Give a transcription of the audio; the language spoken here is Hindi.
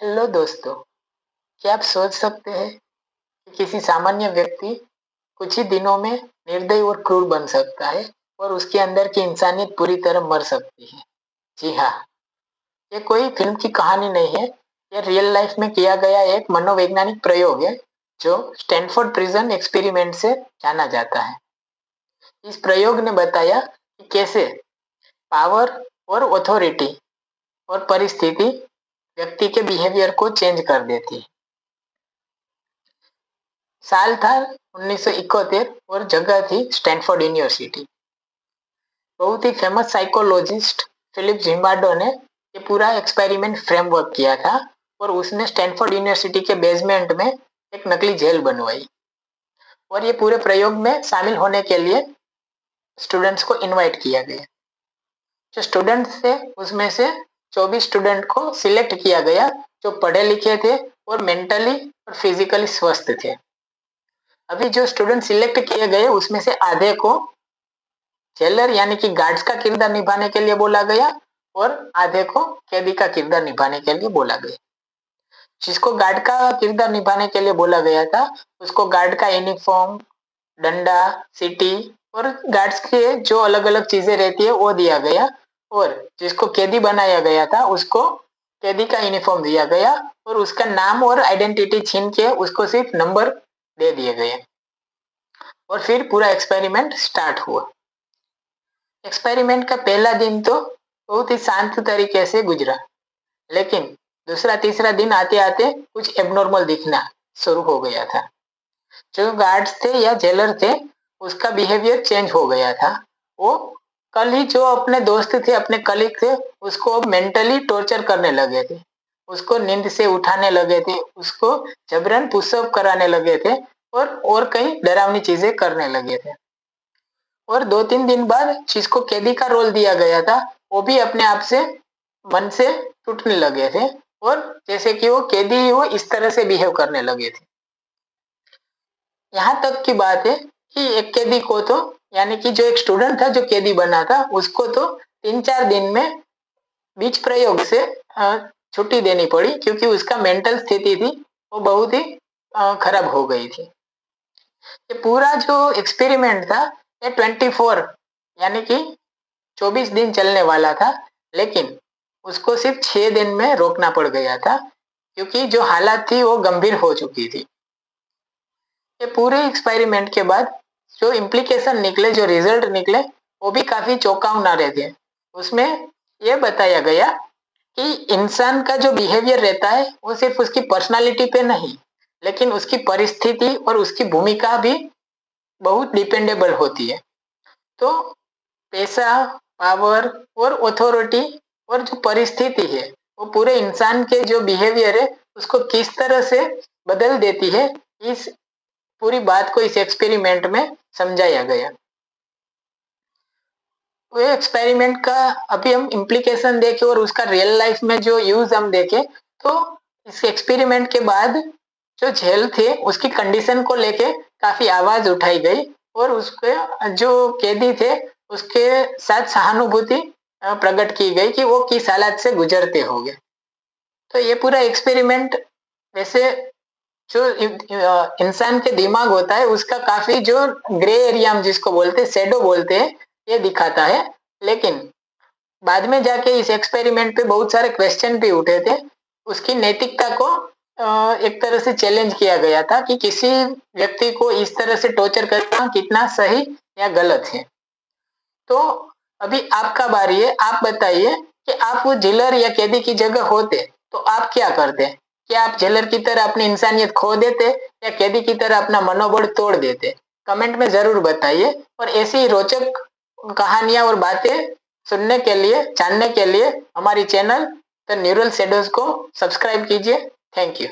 हेलो दोस्तों, क्या आप सोच सकते हैं कि किसी सामान्य व्यक्ति कुछ ही दिनों में निर्दयी और क्रूर बन सकता है और उसके अंदर की इंसानियत पूरी तरह मर सकती है। जी हाँ, ये कोई फिल्म की कहानी नहीं है। ये रियल लाइफ में किया गया एक मनोवैज्ञानिक प्रयोग है जो स्टैनफोर्ड प्रिजन एक्सपेरिमेंट से जाना जाता है। इस प्रयोग ने बताया कि कैसे पावर और अथॉरिटी और परिस्थिति व्यक्ति के बिहेवियर को चेंज कर देती है। साल था 1971 और जगह थी स्टैनफोर्ड यूनिवर्सिटी। बहुत ही फेमस साइकोलॉजिस्ट फिलिप जिम्बार्डो ने ये पूरा एक्सपेरिमेंट फ्रेमवर्क किया था और उसने स्टैनफोर्ड यूनिवर्सिटी के बेसमेंट में एक नकली जेल बनवाई और ये पूरे प्रयोग में शामिल होने के लिए स्टूडेंट्स को इनवाइट किया गया। जो स्टूडेंट्स थे उसमें से 24 स्टूडेंट को सिलेक्ट किया गया जो पढ़े लिखे थे और मेंटली और फिजिकली स्वस्थ थे। अभी जो स्टूडेंट सिलेक्ट किए गए उसमें से आधे को जेलर यानी कि गार्ड्स का किरदार निभाने के लिए बोला गया और आधे को कैदी का किरदार निभाने के लिए बोला गया। जिसको गार्ड का किरदार निभाने के लिए बोला गया था उसको गार्ड का यूनिफॉर्म, डंडा, सीटी और गार्ड्स के जो अलग अलग चीजें रहती है वो दिया गया और जिसको कैदी बनाया गया था उसको कैदी का यूनिफॉर्म दिया गया और उसका नाम और आइडेंटिटी छीन के उसको सिर्फ नंबर दे दिए गए और फिर पूरा एक्सपेरिमेंट स्टार्ट हुआ। एक्सपेरिमेंट का पहला दिन तो बहुत ही शांत तरीके से गुजरा, लेकिन दूसरा तीसरा दिन आते आते कुछ एबनॉर्मल दिखना शुरू हो गया था। जो गार्ड्स थे या जेलर थे उसका बिहेवियर चेंज हो गया था। वो कल ही जो अपने दोस्त थे, अपने कलीग थे, उसको अब मेंटली टॉर्चर करने लगे थे, उसको नींद से उठाने लगे थे, उसको जबरन पुशअप कराने लगे थे और कई डरावनी चीजें करने लगे थे। और 2-3 दिन बाद जिसको कैदी का रोल दिया गया था वो भी अपने आप से मन से टूटने लगे थे और जैसे कि वो कैदी वो इस तरह से बिहेव करने लगे थे। यहाँ तक की बात है कि एक कैदी को तो यानी कि जो एक स्टूडेंट था जो कैदी बना था उसको तो 3-4 दिन में बीच प्रयोग से छुट्टी देनी पड़ी क्योंकि उसका मेंटल स्थिति थी वो बहुत ही खराब हो गई थी। ये पूरा जो एक्सपेरिमेंट था ये 24 यानी कि 24 दिन चलने वाला था, लेकिन उसको सिर्फ 6 दिन में रोकना पड़ गया था क्योंकि जो हालत थी वो गंभीर हो चुकी थी। ये पूरे एक्सपेरिमेंट के बाद जो इम्प्लीकेशन निकले, जो रिजल्ट निकले वो भी काफी चौंकावना रहे थे। उसमें ये बताया गया कि इंसान का जो बिहेवियर रहता है वो सिर्फ उसकी पर्सनालिटी पे नहीं लेकिन उसकी परिस्थिति और उसकी भूमिका भी बहुत डिपेंडेबल होती है। तो पैसा, पावर और अथॉरिटी और जो परिस्थिति है वो पूरे इंसान के जो बिहेवियर है उसको किस तरह से बदल देती है, इस पूरी बात को इस एक्सपेरिमेंट में समझाया गया। वो एक्सपेरिमेंट का अभी हम इम्प्लीकेशन देखें और उसका रियल लाइफ में जो यूज हम देखें तो इस एक्सपेरिमेंट के बाद जो जेल थे उसकी कंडीशन को लेके काफी आवाज उठाई गई और उसके जो कैदी थे उसके साथ सहानुभूति प्रकट की गई कि वो किस हालात से गुजरते होंगे। तो ये पूरा एक्सपेरिमेंट वैसे जो इंसान के दिमाग होता है उसका काफी जो ग्रे एरिया हम जिसको बोलते हैं, शैडो बोलते हैं, ये दिखाता है। लेकिन बाद में जाके इस एक्सपेरिमेंट पे बहुत सारे क्वेश्चन भी उठे थे। उसकी नैतिकता को एक तरह से चैलेंज किया गया था कि किसी व्यक्ति को इस तरह से टॉर्चर करना कितना सही या गलत है। तो अभी आपका बारी है, आप बताइए कि आप वो जेलर या कैदी की जगह होते तो आप क्या करते? क्या आप जेलर की तरह अपनी इंसानियत खो देते या कैदी की तरह अपना मनोबल तोड़ देते? कमेंट में जरूर बताइए और ऐसी ही रोचक कहानियां और बातें सुनने के लिए, जानने के लिए हमारी चैनल द न्यूरल शैडोज को सब्सक्राइब कीजिए। Thank you.